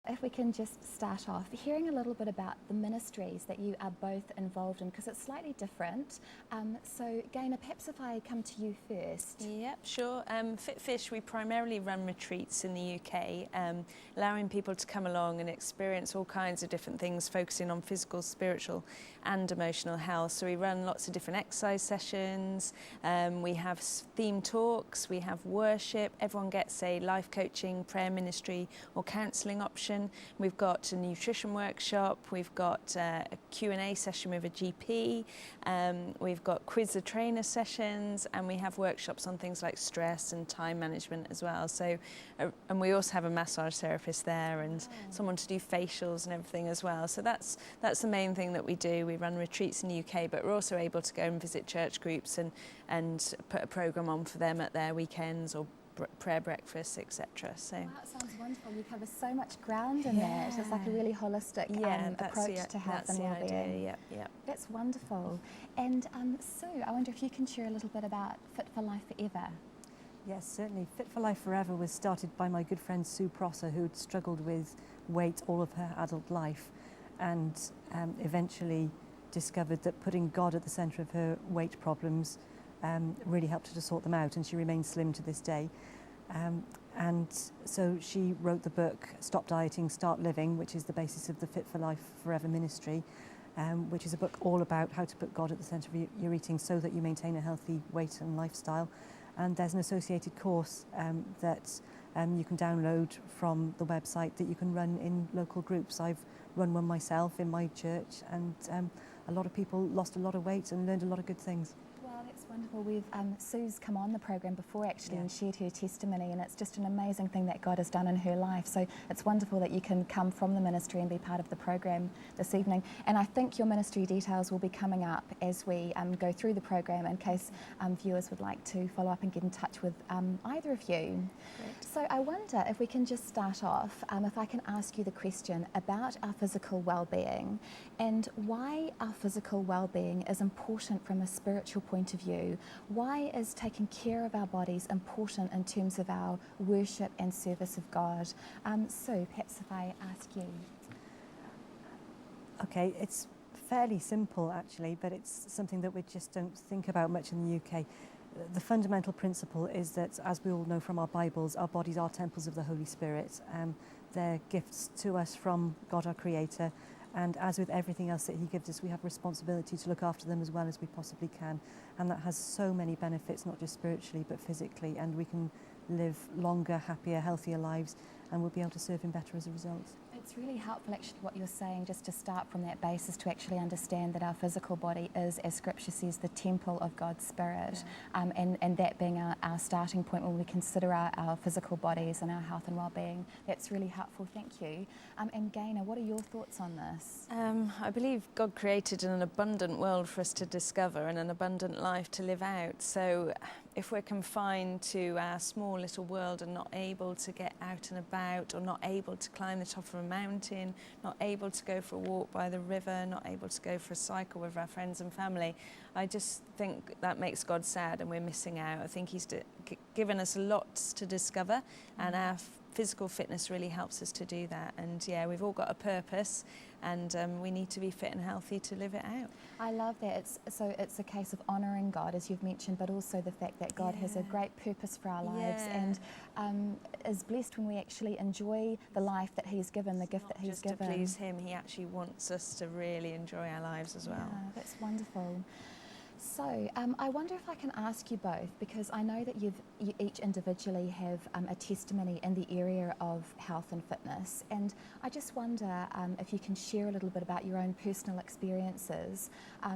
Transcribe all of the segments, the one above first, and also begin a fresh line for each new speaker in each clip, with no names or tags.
if we can just start off hearing a little bit about the ministries that you are both involved in, because it's slightly different. So Gaynor, perhaps if I come to you first.
Yep, sure. Fitfish, we primarily run retreats in the UK, allowing people to come along and experience all kinds of different things, focusing on physical, spiritual and emotional health. So we run lots of different exercise sessions, we have theme talks, we have worship, everyone gets a life coaching, prayer ministry or counselling option. We've got a nutrition workshop, we've got a Q&A session with a GP, we've got quiz the trainer sessions, and we have workshops on things like stress and time management as well. So, and we also have a massage therapist there and someone to do facials and everything as well. So that's the main thing that we do. We run retreats in the UK, but we're also able to go and visit church groups and put a programme on for them at their weekends or prayer breakfasts, etc. So
wow, that sounds wonderful. You cover so much ground in that. It's like a really holistic approach to health and well-being.
Yep.
That's wonderful. And Sue, I wonder if you can share a little bit about Fit for Life Forever.
Yes, certainly. Fit for Life Forever was started by my good friend Sue Prosser, who'd struggled with weight all of her adult life, and eventually discovered that putting God at the centre of her weight problems really helped her to sort them out, and she remains slim to this day. And so she wrote the book Stop Dieting, Start Living, which is the basis of the Fit for Life Forever ministry, which is a book all about how to put God at the centre of your eating so that you maintain a healthy weight and lifestyle. And there's an associated course that you can download from the website that you can run in local groups. I've run one myself in my church, and a lot of people lost a lot of weight and learned a lot of good things.
Well, that's wonderful. We've Sue's come on the program before actually and shared her testimony, and it's just an amazing thing that God has done in her life. So it's wonderful that you can come from the ministry and be part of the program this evening. And I think your ministry details will be coming up as we go through the program, in case viewers would like to follow up and get in touch with either of you.
Great.
So I wonder if we can just start off, if I can ask you the question about our physical well-being and why our physical well-being is important from a spiritual point of view. Why is taking care of our bodies important in terms of our worship and service of God? So perhaps if I ask you.
Okay, it's fairly simple actually, but it's something that we just don't think about much in the UK. The fundamental principle is that, as we all know from our Bibles, our bodies are temples of the Holy Spirit. They're gifts to us from God our Creator, and as with everything else that He gives us, we have responsibility to look after them as well as we possibly can, and that has so many benefits, not just spiritually but physically, and we can live longer, happier, healthier lives, and we'll be able to serve Him better as a result.
It's really helpful actually what you're saying, just to start from that basis to actually understand that our physical body is, as Scripture says, the temple of God's Spirit, and that being our starting point when we consider our physical bodies and our health and well-being. That's really helpful, thank you. And Gaynor, what are your thoughts on this?
I believe God created an abundant world for us to discover and an abundant life to live out. So if we're confined to our small little world and not able to get out and about, or not able to climb the top of a mountain, not able to go for a walk by the river, not able to go for a cycle with our friends and family, I just think that makes God sad and we're missing out. I think He's given us lots to discover, and our physical fitness really helps us to do that. And yeah, we've all got a purpose, and we need to be fit and healthy to live it out.
I love that. It's a case of honouring God, as you've mentioned, but also the fact that God has a great purpose for our lives, and is blessed when we actually enjoy the life that He's given, the gift that He's given.
To please Him, He actually wants us to really enjoy our lives as well.
Yeah, that's wonderful. So I wonder if I can ask you both, because I know that you each individually have a testimony in the area of health and fitness, and I just wonder if you can share a little bit about your own personal experiences,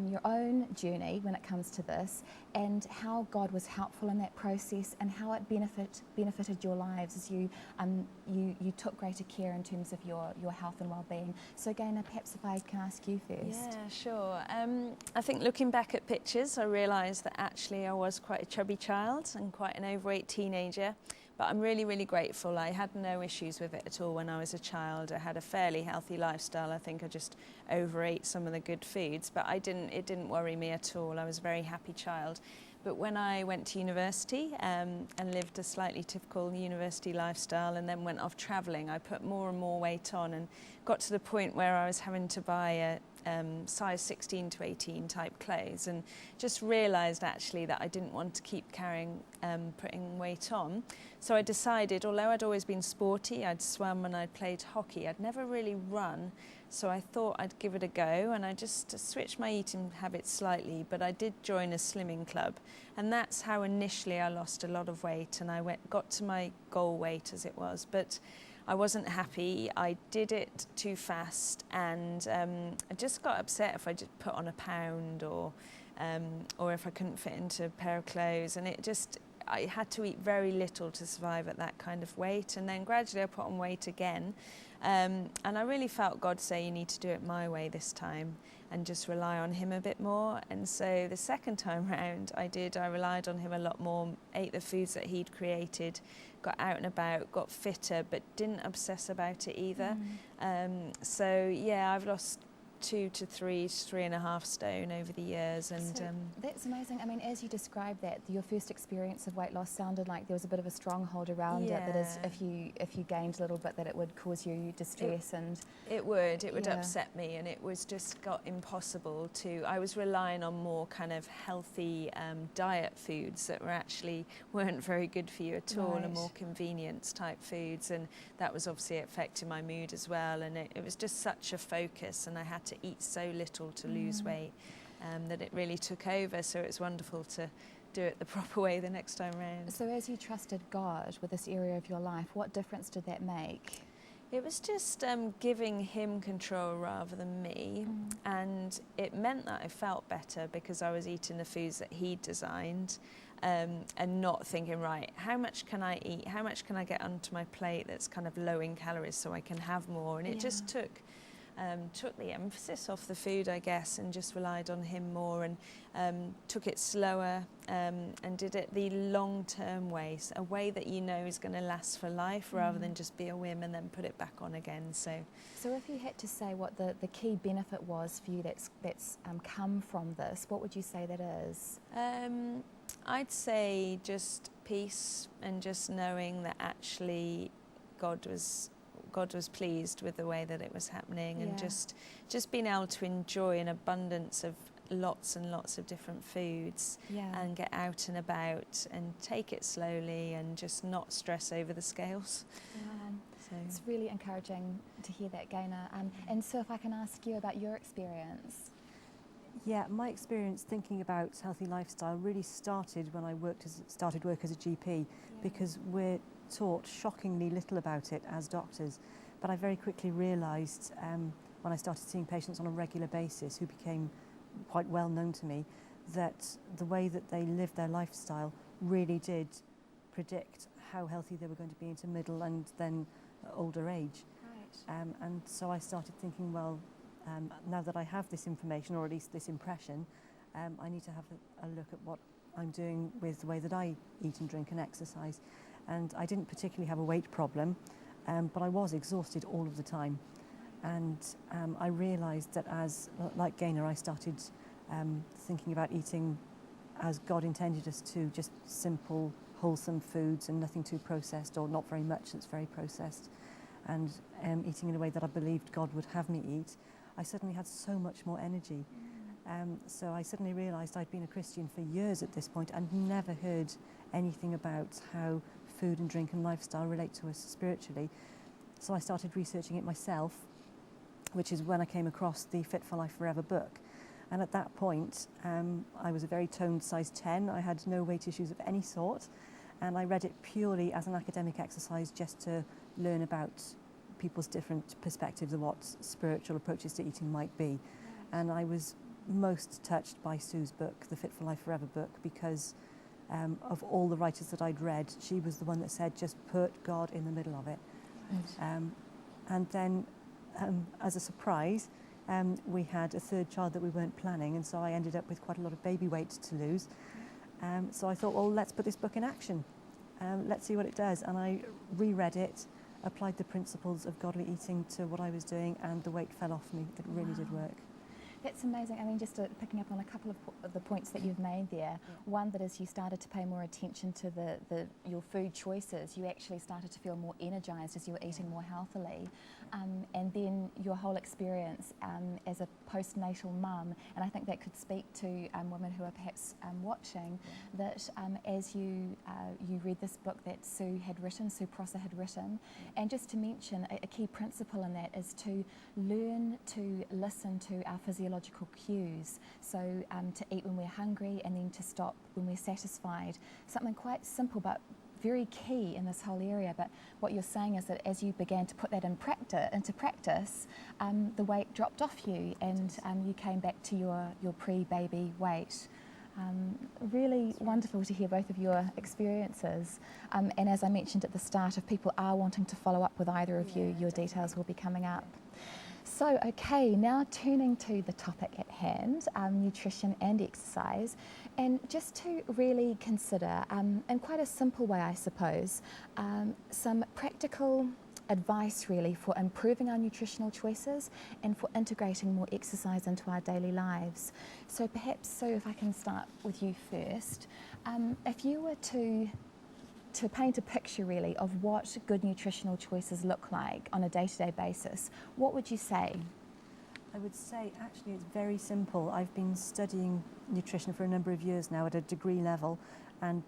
your own journey when it comes to this, and how God was helpful in that process, and how it benefited your lives as you took greater care in terms of your health and well-being. So Gaynor, perhaps if I can ask you first.
Yeah, sure. I think looking back at pictures, I realised that actually I was quite a chubby child and quite an overweight teenager, but I'm really, really grateful. I had no issues with it at all when I was a child. I had a fairly healthy lifestyle. I think I just overate some of the good foods, but it didn't worry me at all. I was a very happy child. But when I went to university and lived a slightly typical university lifestyle and then went off travelling, I put more and more weight on and got to the point where I was having to buy a size 16 to 18 type clothes, and just realised actually that I didn't want to keep putting weight on. So I decided, although I'd always been sporty, I'd swum and I'd played hockey, I'd never really run. So I thought I'd give it a go, and I just switched my eating habits slightly, but I did join a slimming club, and that's how initially I lost a lot of weight, and I got to my goal weight as it was. But I wasn't happy. I did it too fast, and I just got upset if I just put on a pound or if I couldn't fit into a pair of clothes, and I had to eat very little to survive at that kind of weight. And then gradually I put on weight again, and I really felt God say, you need to do it my way this time and just rely on him a bit more. And so the second time round I relied on him a lot more, ate the foods that he'd created, got out and about, got fitter, but didn't obsess about it either. So yeah, I've lost 2 to 3.5 stone over the years, and
so that's amazing. I mean, as you described that, your first experience of weight loss sounded like there was a bit of a stronghold around it, that is, if you gained a little bit, that it would cause you distress.
It would upset me, and it was just got impossible to. I was relying on more kind of healthy diet foods that weren't very good for you at all, and more convenience type foods, and that was obviously affecting my mood as well. And it was just such a focus, and I had to eat so little to lose weight that it really took over. So it's wonderful to do it the proper way the next time around.
So as you trusted God with this area of your life, what difference did that make?
It was just giving him control rather than me, and it meant that I felt better because I was eating the foods that he'd designed, and not thinking, right, how much can I eat? How much can I get onto my plate that's kind of low in calories so I can have more? And it just took the emphasis off the food, I guess, and just relied on him more, and took it slower, and did it the long-term way, a way that you know is going to last for life, rather than just be a whim and then put it back on again. So
if you had to say what the key benefit was for you that's come from this, what would you say that is?
I'd say just peace, and just knowing that actually God was pleased with the way that it was happening, and just being able to enjoy an abundance of lots and lots of different foods, and get out and about and take it slowly and just not stress over the scales. So
it's really encouraging to hear that, Gaynor. And so if I can ask you about your experience.
Yeah, my experience thinking about healthy lifestyle really started when I started work as a GP, because we're taught shockingly little about it as doctors. But I very quickly realised when I started seeing patients on a regular basis who became quite well known to me, that the way that they lived their lifestyle really did predict how healthy they were going to be into middle and then older age. And so I started thinking, well, now that I have this information, or at least this impression, I need to have a look at what I'm doing with the way that I eat and drink and exercise. And I didn't particularly have a weight problem, but I was exhausted all of the time. And I realised that like Gaynor, I started thinking about eating as God intended us to, just simple, wholesome foods and nothing too processed, or not very much that's very processed, and eating in a way that I believed God would have me eat. I suddenly had so much more energy. So I suddenly realised I'd been a Christian for years at this point and never heard anything about how food and drink and lifestyle relate to us spiritually. So I started researching it myself, which is when I came across the Fit for Life Forever book. And at that point, I was a very toned size 10. I had no weight issues of any sort. And I read it purely as an academic exercise, just to learn about people's different perspectives of what spiritual approaches to eating might be. And I was most touched by Sue's book, the Fit for Life Forever book, because of all the writers that I'd read, she was the one that said, just put God in the middle of it. And then, as a surprise, we had a third child that we weren't planning, and so I ended up with quite a lot of baby weight to lose. So I thought, well, let's put this book in action. Let's see what it does. And I reread it, applied the principles of godly eating to what I was doing, and the weight fell off me. It really did work.
That's amazing. I mean, just picking up on a couple of the points that you've made there. One, that as you started to pay more attention to your food choices, you actually started to feel more energised as you were eating more healthily. And then your whole experience as a postnatal mum, and I think that could speak to women who are perhaps watching, that as you read this book that Sue Prosser had written, and just to mention a key principle in that is to learn to listen to our physiological cues. So to eat when we're hungry and then to stop when we're satisfied. Something quite simple but very key in this whole area. But what you're saying is that as you began to put that into practice, the weight dropped off you and you came back to your pre-baby weight. Really wonderful to hear both of your experiences. And as I mentioned at the start, if people are wanting to follow up with either of you, your details will be coming up. So, okay, now turning to the topic at hand, nutrition and exercise, and just to really consider, in quite a simple way I suppose, some practical advice really for improving our nutritional choices and for integrating more exercise into our daily lives. So perhaps, Sue, if I can start with you first, if you were to paint a picture really of what good nutritional choices look like on a day-to-day basis, what would you say?
I would say actually it's very simple. I've been studying nutrition for a number of years now at a degree level, and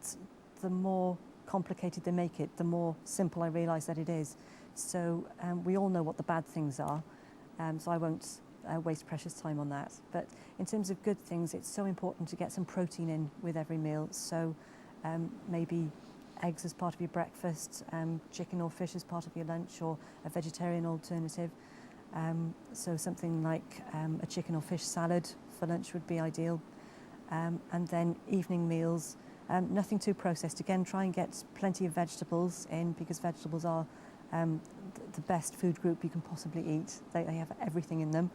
the more complicated they make it, the more simple I realise that it is. So we all know what the bad things are, so I won't waste precious time on that. But in terms of good things, it's so important to get some protein in with every meal. So maybe eggs as part of your breakfast, chicken or fish as part of your lunch, or a vegetarian alternative. So something like a chicken or fish salad for lunch would be ideal. And then evening meals, nothing too processed. Again, try and get plenty of vegetables in, because vegetables are the best food group you can possibly eat. They have everything in them.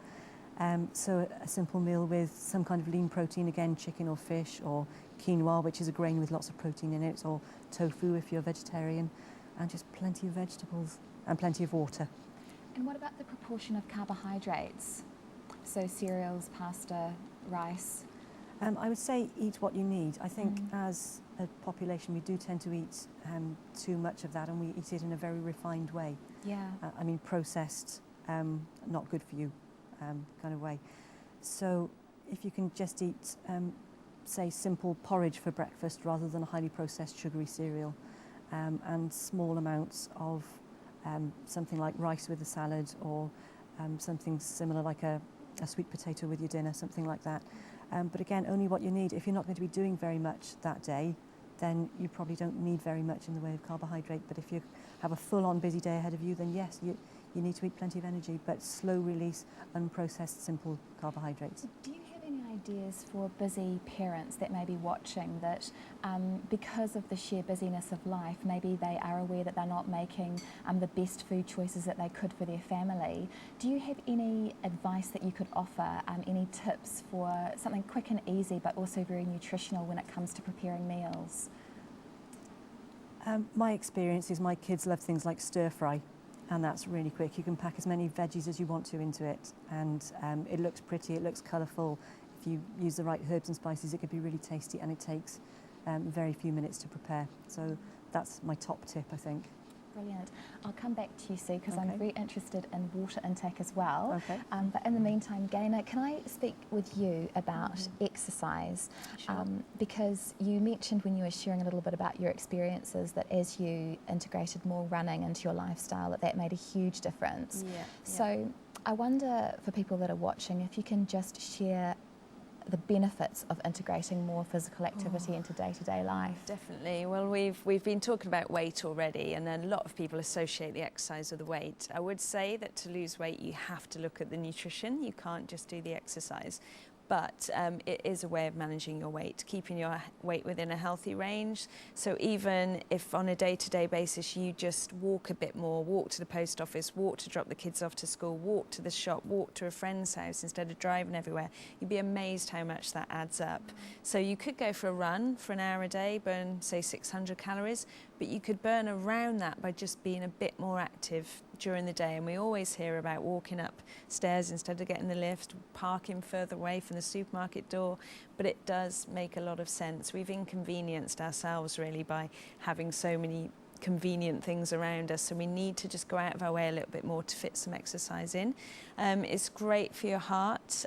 So a simple meal with some kind of lean protein, again, chicken or fish, or quinoa, which is a grain with lots of protein in it, or tofu if you're vegetarian, and just plenty of vegetables and plenty of water.
And what about the proportion of carbohydrates? So cereals, pasta, rice?
I would say eat what you need. I think as a population we do tend to eat too much of that, and we eat it in a very refined way.
Yeah.
I mean processed, not good for you kind of way. So if you can just eat say simple porridge for breakfast rather than a highly processed sugary cereal, and small amounts of something like rice with a salad, or something similar like a sweet potato with your dinner, something like that. But again, only what you need. If you're not going to be doing very much that day, then you probably don't need very much in the way of carbohydrate. But if you have a full-on busy day ahead of you, then yes, you need to eat plenty of energy, but slow release, unprocessed, simple carbohydrates.
Do you have any ideas for busy parents that may be watching that because of the sheer busyness of life, maybe they are aware that they're not making the best food choices that they could for their family? Do you have any advice that you could offer, any tips for something quick and easy but also very nutritional when it comes to preparing meals?
My experience is my kids love things like stir fry, and that's really quick. You can pack as many veggies as you want to into it, and it looks pretty, it looks colourful. If you use the right herbs and spices, it could be really tasty, and it takes very few minutes to prepare. So that's my top tip, I think.
Brilliant. I'll come back to you, Sue, because
Okay.
I'm very interested in water intake as well.
Okay.
But in the meantime, Gaynor, can I speak with you about exercise?
Sure.
Because you mentioned when you were sharing a little bit about your experiences that as you integrated more running into your lifestyle, that made a huge difference.
Yeah.
So I wonder, for people that are watching, if you can just share the benefits of integrating more physical activity into day-to-day life.
Definitely. Well, we've been talking about weight already, and then a lot of people associate the exercise with the weight. I would say that to lose weight, you have to look at the nutrition. You can't just do the exercise. But it is a way of managing your weight, keeping your weight within a healthy range. So even if on a day-to-day basis you just walk a bit more, walk to the post office, walk to drop the kids off to school, walk to the shop, walk to a friend's house instead of driving everywhere, you'd be amazed how much that adds up. So you could go for a run for an hour a day, burn say 600 calories, but you could burn around that by just being a bit more active during the day. And we always hear about walking up stairs instead of getting the lift, parking further away from the supermarket door, but it does make a lot of sense. We've inconvenienced ourselves really by having so many convenient things around us, so we need to just go out of our way a little bit more to fit some exercise in. It's great for your heart.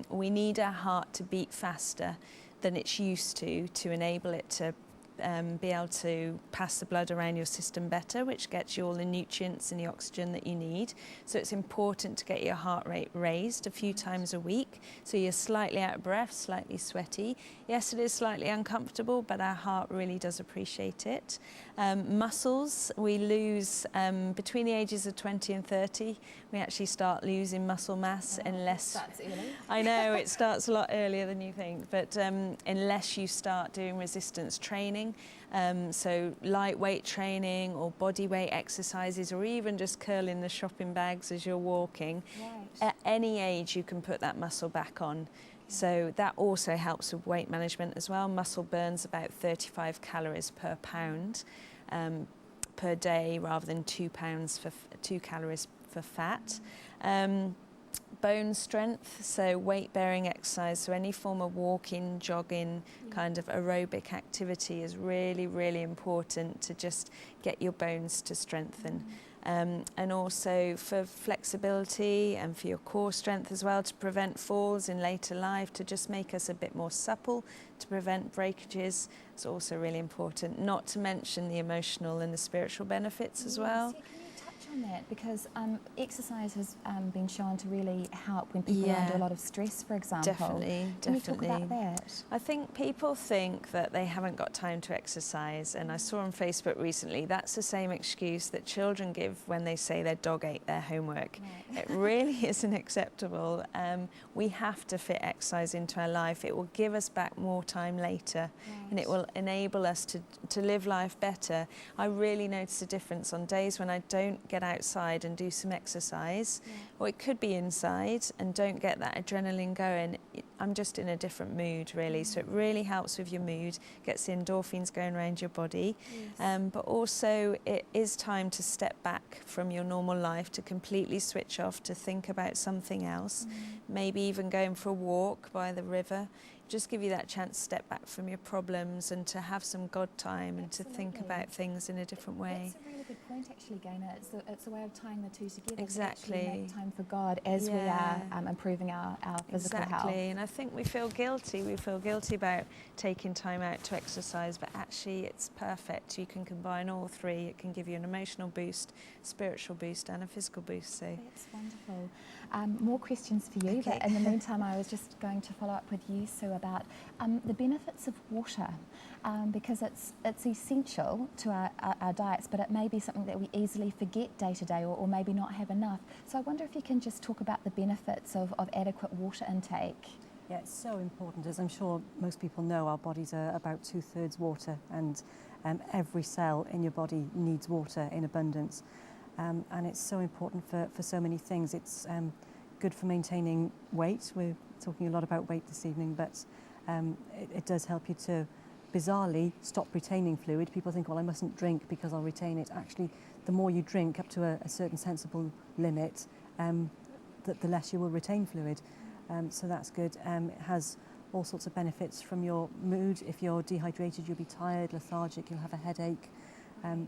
We need our heart to beat faster than it's used to enable it to be able to pass the blood around your system better, which gets you all the nutrients and the oxygen that you need. So it's important to get your heart rate raised a few times a week, so you're slightly out of breath, slightly sweaty. Yes, it is slightly uncomfortable, but our heart really does appreciate it. Muscles, we lose between the ages of 20 and 30, we actually start losing muscle mass unless...
That's early.
I know, it starts a lot earlier than you think, but unless you start doing resistance training, so lightweight training or body weight exercises, or even just curling the shopping bags as you're walking, at any age you can put that muscle back on. So that also helps with weight management as well. Muscle burns about 35 calories per pound per day, rather than 2 calories for fat. Bone strength, so weight-bearing exercise, so any form of walking, jogging, kind of aerobic activity is really, really important to just get your bones to strengthen. And also for flexibility and for your core strength as well, to prevent falls in later life, to just make us a bit more supple, to prevent breakages. It's also really important, not to mention the emotional and the spiritual benefits as well.
Can you touch on that? Because exercise has been shown to really help when people are under a lot of stress, for example.
Definitely.
Can you talk about that?
I think people think that they haven't got time to exercise, and I saw on Facebook recently that's the same excuse that children give when they say their dog ate their homework. It really isn't acceptable. We have to fit exercise into our life. It will give us back more time later, and it will enable us to live life better. I really notice a difference on days when I don't get outside and do some exercise, or it could be inside and don't get that adrenaline going. I'm just in a different mood really, so it really helps with your mood, gets the endorphins going around your body. But also it is time to step back from your normal life, to completely switch off, to think about something else, maybe even going for a walk by the river. Just give you that chance to step back from your problems and to have some God time and to think about things in a different way.
That's a really good point actually, Gaynor. It's a way of tying the two together.
Exactly.
To make time for God as we are improving our physical health.
Exactly, and I think we feel guilty. We feel guilty about taking time out to exercise, but actually it's perfect. You can combine all three. It can give you an emotional boost, spiritual boost and a physical boost. So
that's wonderful. More questions for you, but in the meantime I was just going to follow up with you, Sue, about the benefits of water, because it's essential to our diets, but it may be something that we easily forget day to day, or maybe not have enough. So I wonder if you can just talk about the benefits of adequate water intake.
Yeah, it's so important. As I'm sure most people know, our bodies are about 2/3 water, and every cell in your body needs water in abundance. And it's so important for so many things. It's good for maintaining weight. We're talking a lot about weight this evening, but it does help you to, bizarrely, stop retaining fluid. People think, well, I mustn't drink because I'll retain it. Actually, the more you drink up to a certain sensible limit, the less you will retain fluid. So that's good. It has all sorts of benefits from your mood. If you're dehydrated, you'll be tired, lethargic, you'll have a headache,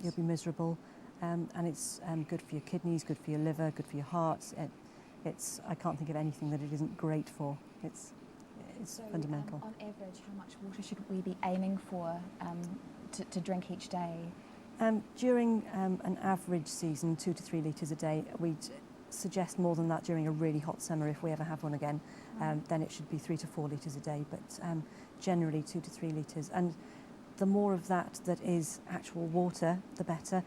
you'll be miserable. And it's good for your kidneys, good for your liver, good for your heart. I can't think of anything that it isn't great for. It's fundamental.
On average, how much water should we be aiming for to drink each day?
During an average season, 2 to 3 litres a day. We'd suggest more than that during a really hot summer, if we ever have one again. Then it should be 3 to 4 litres a day, but generally 2 to 3 litres. And the more of that is actual water, the better.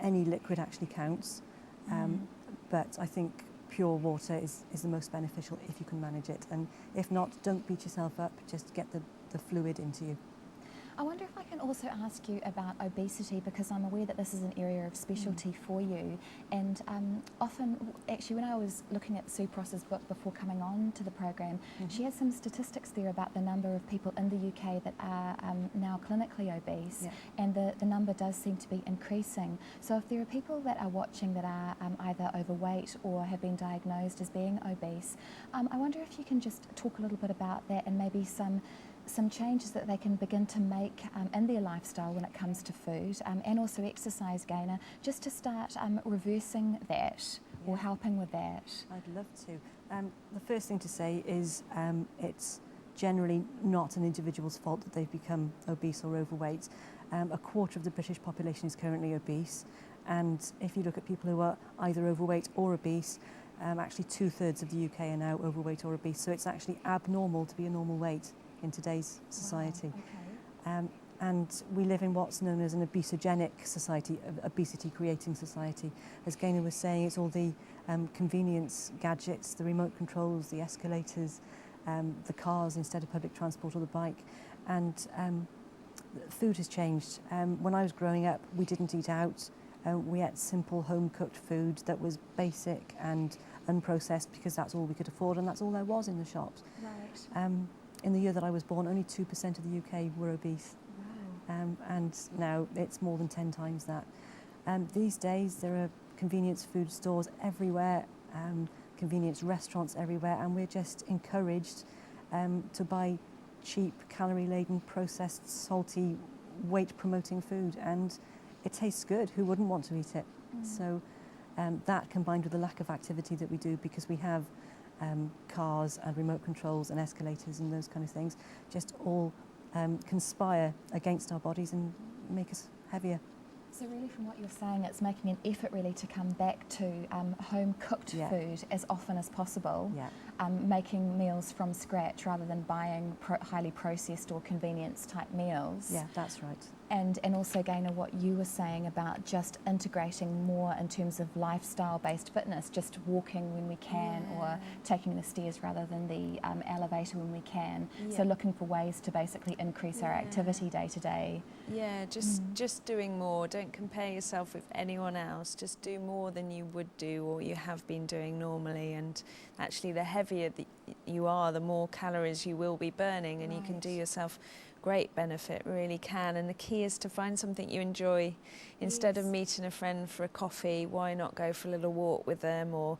Any liquid actually counts, but I think pure water is the most beneficial if you can manage it. And if not, don't beat yourself up, just get the fluid into you.
I wonder if I can also ask you about obesity, because I'm aware that this is an area of specialty for you. And often, actually, when I was looking at Sue Pross's book before coming on to the program, she has some statistics there about the number of people in the UK that are now clinically obese, and the number does seem to be increasing. So if there are people that are watching that are either overweight or have been diagnosed as being obese, I wonder if you can just talk a little bit about that and maybe some changes that they can begin to make in their lifestyle when it comes to food, and also exercise, Gaynor, just to start reversing that or helping with that.
I'd love to. The first thing to say is it's generally not an individual's fault that they've become obese or overweight. A quarter of the British population is currently obese, and if you look at people who are either overweight or obese, actually 2/3 of the UK are now overweight or obese, so it's actually abnormal to be a normal weight in today's society.
Wow, okay.
And we live in what's known as an obesogenic society, obesity creating society. As Gaynor was saying, it's all the convenience gadgets, the remote controls, the escalators, the cars instead of public transport or the bike. And food has changed. When I was growing up, we didn't eat out. We ate simple home-cooked food that was basic and unprocessed because that's all we could afford and that's all there was in the shops.
Right.
In the year that I was born, only 2% of the UK were obese.
Wow.
And now it's more than 10 times that. These days there are convenience food stores everywhere, convenience restaurants everywhere, and we're just encouraged to buy cheap, calorie-laden, processed, salty, weight-promoting food, and it tastes good. Who wouldn't want to eat it? So that combined with the lack of activity that we do because we have cars and remote controls and escalators and those kind of things just all conspire against our bodies and make us heavier.
So really from what you're saying, it's making an effort really to come back to home-cooked food as often as possible, making meals from scratch rather than buying highly processed or convenience-type meals.
Yeah, that's right.
And also, Gaynor, what you were saying about just integrating more in terms of lifestyle-based fitness, just walking when we can or taking the stairs rather than the elevator when we can. So looking for ways to basically increase our activity day to day.
Yeah, just doing more. Don't compare yourself with anyone else. Just do more than you would do or you have been doing normally. And actually, the heavier that you are, the more calories you will be burning, and you can do yourself great benefit, really can. And the key is to find something you enjoy. Instead of meeting a friend for a coffee, why not go for a little walk with them, or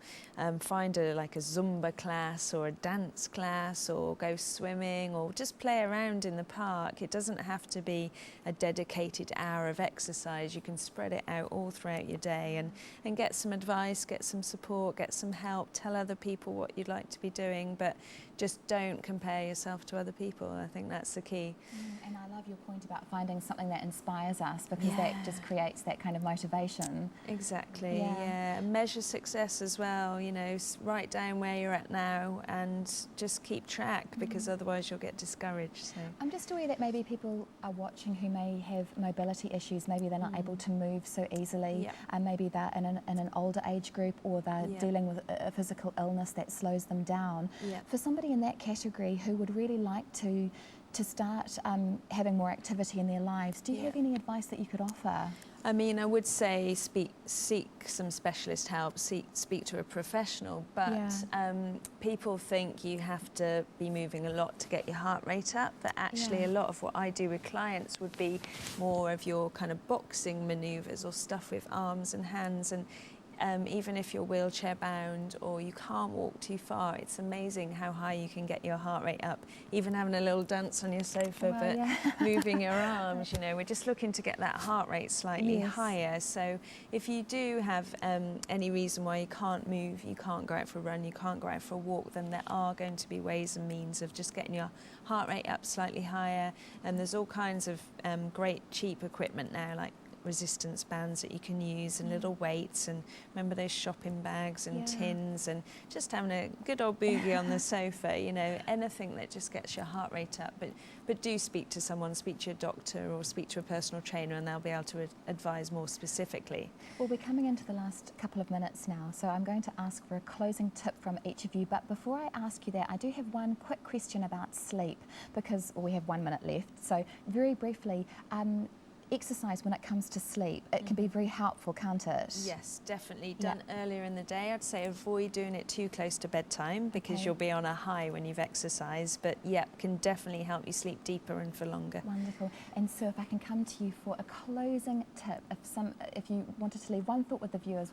find like a Zumba class or a dance class, or go swimming, or just play around in the park. It doesn't have to be a dedicated hour of exercise. You can spread it out all throughout your day and get some advice, get some support, get some help, tell other people what you'd like to be doing, but just don't compare yourself to other people. I think that's the key.
And I love your point about finding something that inspires us, because that just creates that kind of motivation.
Exactly, And measure success as well, you know, write down where you're at now and just keep track, because otherwise you'll get discouraged. So
I'm just aware that maybe people are watching who may have mobility issues, maybe they're not able to move so easily, and maybe they're in an older age group, or they're dealing with a physical illness that slows them down. For somebody in that category who would really like to start having more activity in their lives, do you have any advice that you could offer?
I mean, I would say seek some specialist help, speak to a professional, but people think you have to be moving a lot to get your heart rate up, but actually a lot of what I do with clients would be more of your kind of boxing manoeuvres or stuff with arms and hands, and even if you're wheelchair bound or you can't walk too far, it's amazing how high you can get your heart rate up, even having a little dance on your sofa, but moving your arms, you know, we're just looking to get that heart rate slightly higher. So if you do have any reason why you can't move, you can't go out for a run, you can't go out for a walk, then there are going to be ways and means of just getting your heart rate up slightly higher. And there's all kinds of great cheap equipment now, like resistance bands that you can use and little weights, and remember those shopping bags and tins, and just having a good old boogie on the sofa, you know, anything that just gets your heart rate up. But do speak to someone, speak to your doctor or speak to a personal trainer, and they'll be able to advise more specifically.
Well, we're coming into the last couple of minutes now, so I'm going to ask for a closing tip from each of you. But before I ask you that, I do have one quick question about sleep, because we have 1 minute left. So very briefly, exercise when it comes to sleep, it can be very helpful, can't it?
Yes, definitely. Done earlier in the day. I'd say avoid doing it too close to bedtime, because you'll be on a high when you've exercised. But can definitely help you sleep deeper and for longer.
Wonderful. And so if I can come to you for a closing tip, if you wanted to leave one thought with the viewers,